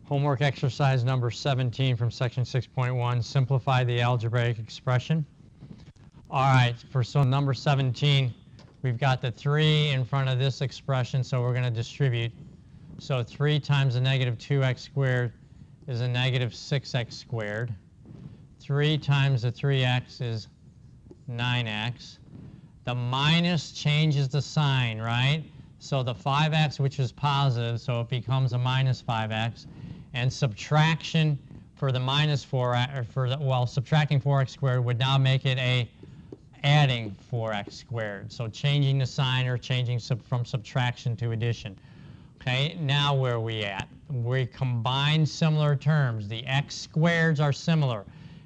Homework exercise number 17 from section 6.1, simplify the algebraic expression. All right, for number 17, we've got the 3 in front of this expression, so we're going to distribute. So 3 times a negative 2x squared is a negative 6x squared. 3 times the 3x is 9x. The minus changes the sign, right? So the 5x, which is positive, so it becomes a minus 5x. And subtraction for the minus 4, or subtracting 4x squared would now make it a adding 4x squared. So changing the sign or changing from subtraction to addition. Okay, now where are we at? We combine similar terms. The x squareds are similar.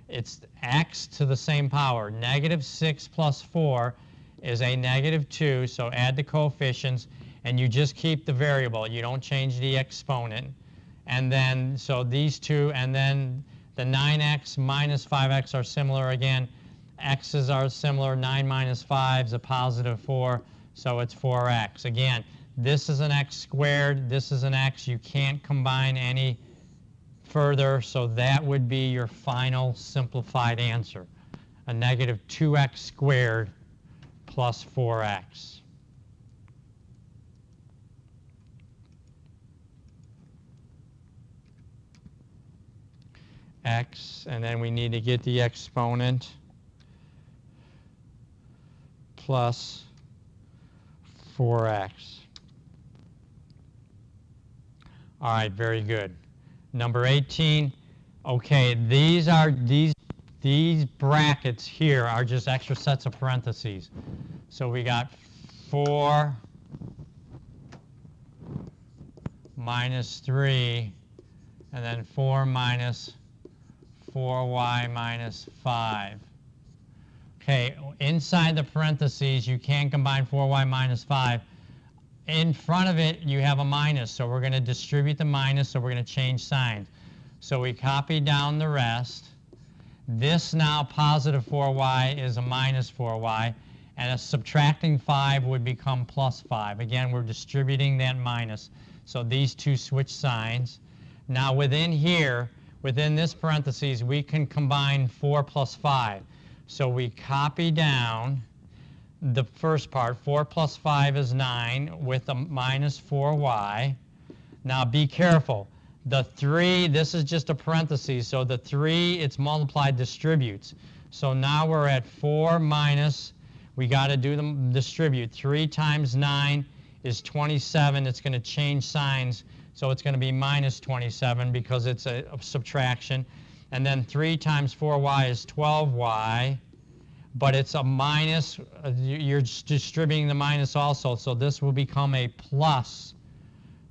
It's x to the same power. Negative 6 plus 4 is a negative 2, so add the coefficients, and you just keep the variable. You don't change the exponent. And then, so these two, and then the 9x minus 5x are similar again. X's are similar. 9 minus 5 is a positive 4, so it's 4x. Again, this is an x squared. This is an x. You can't combine any further, so that would be your final simplified answer. A negative 2x squared plus 4x. X, and then we need to get the exponent plus 4x. All right, very good. Number 18, okay, these brackets here are just extra sets of parentheses. So we got 4 minus 3, and then 4 minus 4y minus 5. Okay, inside the parentheses, you can't combine 4y minus 5. In front of it, you have a minus, so we're going to distribute the minus, so we're going to change signs. So we copy down the rest. This now positive 4y is a minus 4y, and a subtracting 5 would become plus 5. Again, we're distributing that minus. So these two switch signs. Now within here, within this parentheses, we can combine 4 plus 5. So we copy down the first part. 4 plus 5 is 9 with a minus 4y. Now be careful. The 3, this is just a parenthesis, so the 3, it's multiplied, distributes. So now we're at 4 minus, we got to do the distribute. 3 times 9 is 27. It's going to change signs, so it's going to be minus 27 because it's a subtraction. And then 3 times 4y is 12y, but it's a minus. You're distributing the minus also, so this will become a plus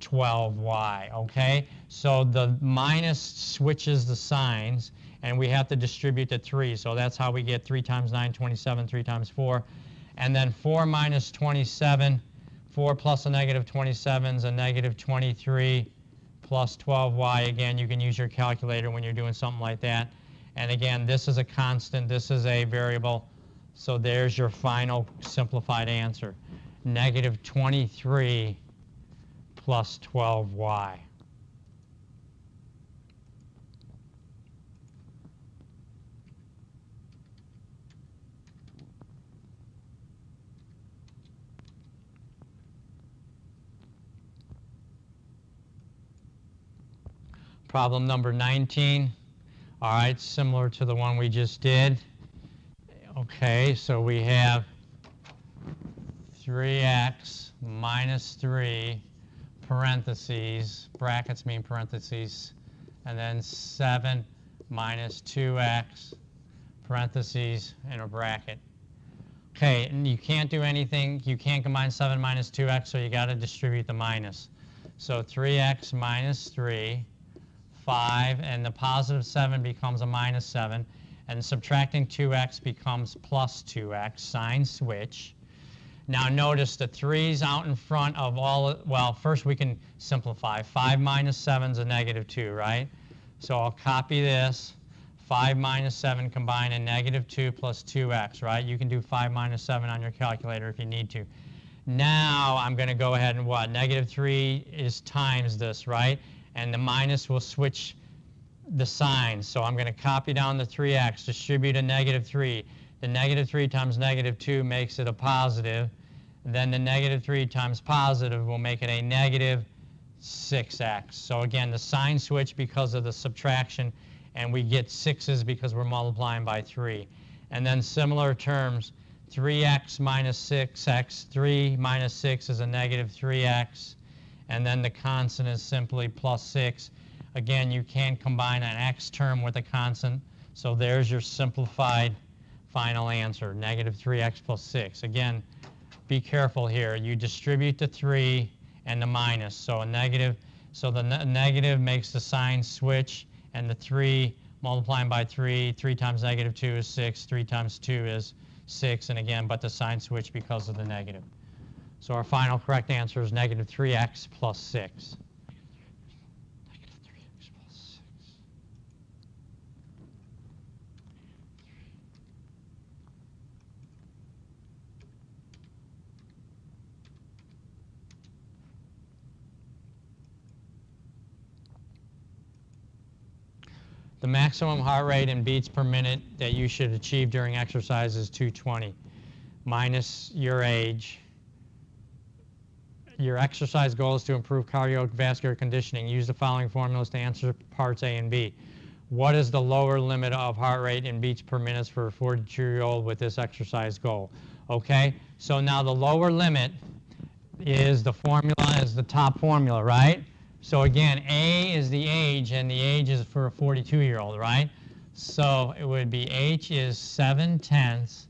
12y, okay? So the minus switches the signs, and we have to distribute the 3. So that's how we get 3 times 9, 27, 3 times 4. And then 4 minus 27, 4 plus a negative 27 is a negative 23 plus 12y. Again, you can use your calculator when you're doing something like that. And again, this is a constant, this is a variable. So there's your final simplified answer. Negative 23 plus 12y. Problem number 19. All right, similar to the one we just did. Okay, so we have 3x minus 3, parentheses, brackets mean parentheses, and then 7 minus 2x, parentheses, and a bracket. Okay, and you can't do anything. You can't combine 7 minus 2x, so you got to distribute the minus. So 3x minus 3. 5, and the positive 7 becomes a minus 7, and subtracting 2x becomes plus 2x, sign switch. Now notice the 3's out in front of all, well, first we can simplify. 5 minus 7 is a negative 2, right? So I'll copy this. 5 minus 7 combine a negative 2 plus 2x, right? You can do 5 minus 7 on your calculator if you need to. Now I'm going to go ahead and what? Negative 3 is times this, right? and the minus will switch the signs. So I'm going to copy down the 3x, distribute a negative 3. The negative 3 times negative 2 makes it a positive. Then the negative 3 times positive will make it a negative 6x. So again, the sign switch because of the subtraction, and we get 6's because we're multiplying by 3. And then similar terms, 3x minus 6x, 3 minus 6 is a negative 3x, and then the constant is simply plus 6. Again, you can combine an x term with a constant, so there's your simplified final answer, negative 3x plus 6. Again, be careful here. You distribute the 3 and the minus, so a negative, so the negative makes the sign switch, and the 3 multiplying by 3, 3 times negative 2 is 6, 3 times 2 is 6, and again, but the sign switch because of the negative. So our final correct answer is negative 3x plus 6. Negative 3x plus 6. The maximum heart rate in beats per minute that you should achieve during exercise is 220, minus your age. Your exercise goal is to improve cardiovascular conditioning. Use the following formulas to answer parts A and B. What is the lower limit of heart rate in beats per minute for a 42-year-old with this exercise goal? Okay, so now the lower limit is the formula, is the top formula, right? So again, A is the age, and the age is for a 42-year-old, right? So it would be H is 7/10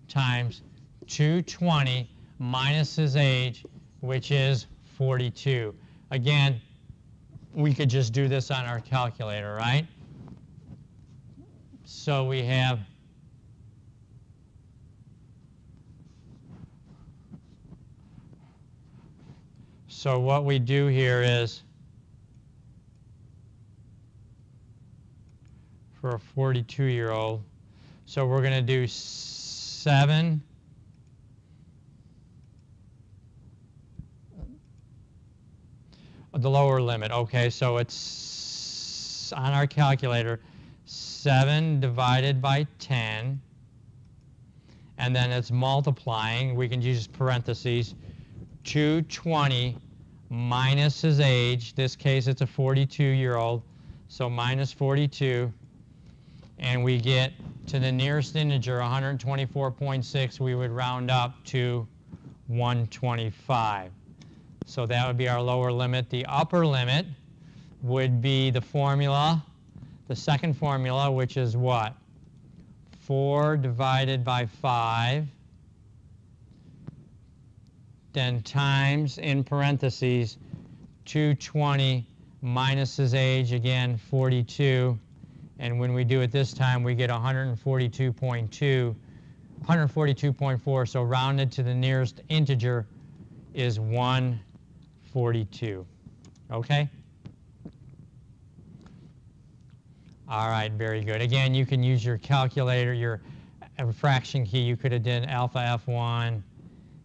times 220 minus his age, which is 42. Again, we could just do this on our calculator, right? So we have so what we do here is for a 42-year-old, so we're going to do 7 the lower limit. Okay, so it's on our calculator 7 divided by 10, and then it's multiplying. We can use parentheses. 220 minus his age. This case it's a 42-year-old, so minus 42, and we get to the nearest integer 124.6. We would round up to 125. So that would be our lower limit. The upper limit would be the formula, the second formula, which is what? 4 divided by 5, then times, in parentheses, 220 minus his age, again, 42. And when we do it this time, we get 142.4, so rounded to the nearest integer is 142. Okay? All right, very good. Again, you can use your calculator, your fraction key. You could have done alpha F1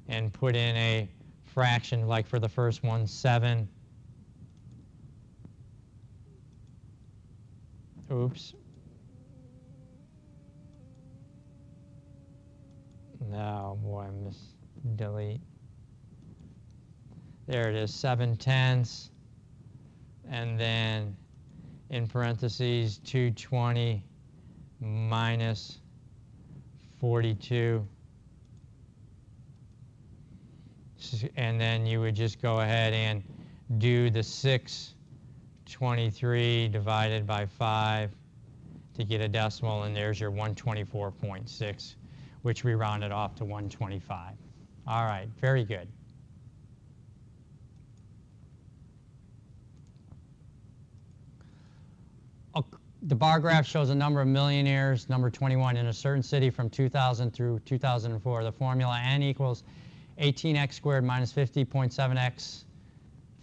and put in a fraction, like for the first one, 7. Oops. No, boy, I missed delete. There it is, 7/10, and then in parentheses 220 minus 42, and then you would just go ahead and do the 623 divided by 5 to get a decimal, and there's your 124.6, which we rounded off to 125. All right, very good. The bar graph shows a number of millionaires, number 21, in a certain city from 2000 through 2004. The formula n equals 18x squared minus 50.7x,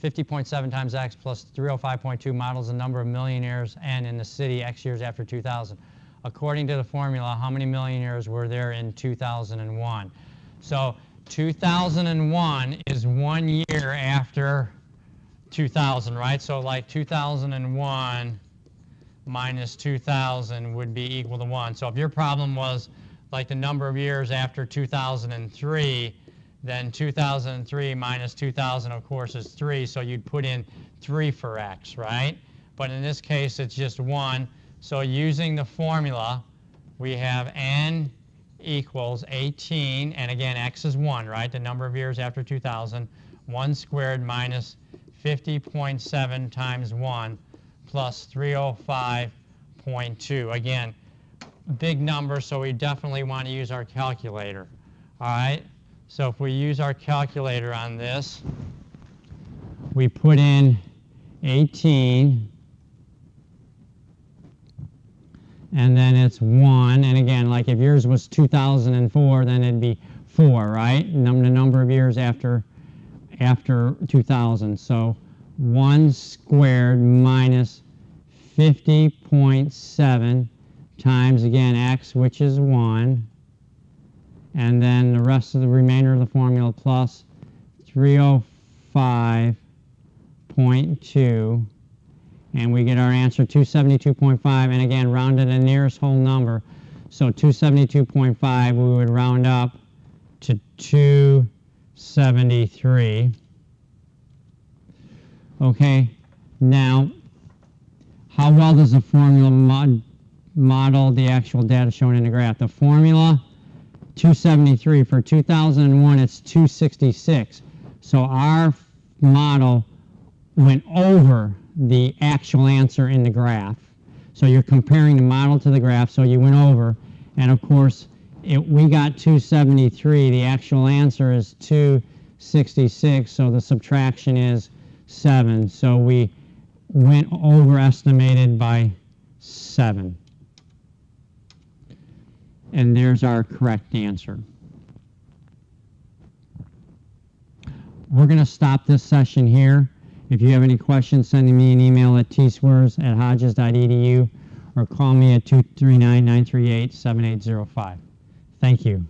50.7 times x plus 305.2 models the number of millionaires n in the city x years after 2000. According to the formula, how many millionaires were there in 2001? So 2001 is 1 year after 2000, right? So like 2001 minus 2000 would be equal to 1. So if your problem was like the number of years after 2003, then 2003 minus 2000, of course, is 3. So you'd put in 3 for x, right? But in this case, it's just 1. So using the formula, we have n equals 18. And again, x is 1, right? The number of years after 2000. 1 squared minus 50.7 times 1 plus 305.2. Again, big number, so we definitely want to use our calculator. All right? So if we use our calculator on this, we put in 18, and then it's 1. And again, like if yours was 2004, then it'd be 4, right? The number of years after 2000. So 1 squared minus 50.7 times, again, x, which is 1. And then the rest of the remainder of the formula plus 305.2. And we get our answer 272.5. And again, round to the nearest whole number. So 272.5, we would round up to 273. Okay, now, how well does the formula model the actual data shown in the graph? The formula, 273. For 2001, it's 266. So our model went over the actual answer in the graph. So you're comparing the model to the graph, so you went over. And of course, we got 273. The actual answer is 266, so the subtraction is 7. So we went overestimated by 7. And there's our correct answer. We're going to stop this session here. If you have any questions, send me an email at tswers@hodges.edu or call me at 239-938-7805. Thank you.